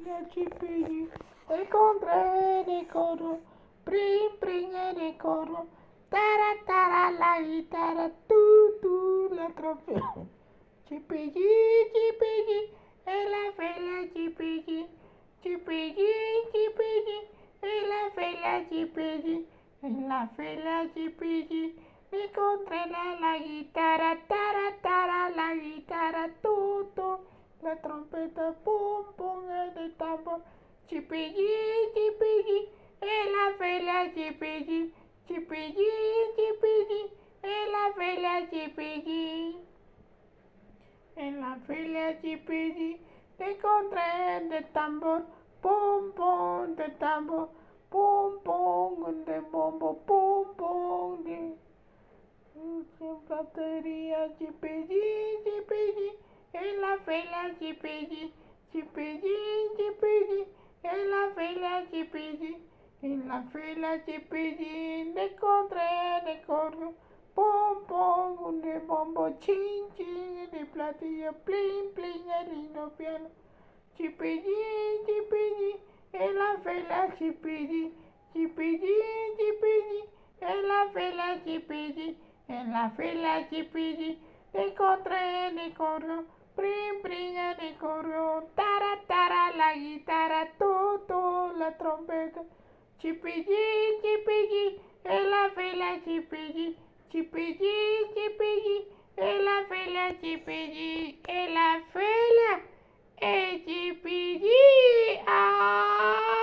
Chipilli, el contra de coro, prim prim de coro, tara tara la guitarra, tu la trompeta. Chipilli, chipilli, en la feria chipilli, chipilli, chipilli, en la feria chipilli, en la feria chipilli, me encontré la guitarra, tara tara la guitarra, tu. La trompeta, pum, pum, el tambor. Chipilli, chipilli, en la feria chipilli. Chipilli, chipilli, en la feria chipilli. En la feria chipilli, te encontré de tambor. Pum, pum, de tambor. Pum, pum, de bombo. Pum, pum, de... batería, chipilli, chipilli, en la feria chipilli, chipilli, chipilli, en la feria chipilli, en la feria chipilli, de contra de corro, pom pom, de bombo, chin chin, de platillo, plin plin, el lindo piano, chipilli, chipilli, en la feria chipilli, chipilli, chipilli, en la feria chipilli. En la fila chipilli, te encontré en el corro, prim prim en el corro, tara tara la guitarra, tu la trompeta, chipilli, chipilli, en la fila chipilli, chipilli, chipilli, en la fila chipilli, en la fila, chipilli, ah.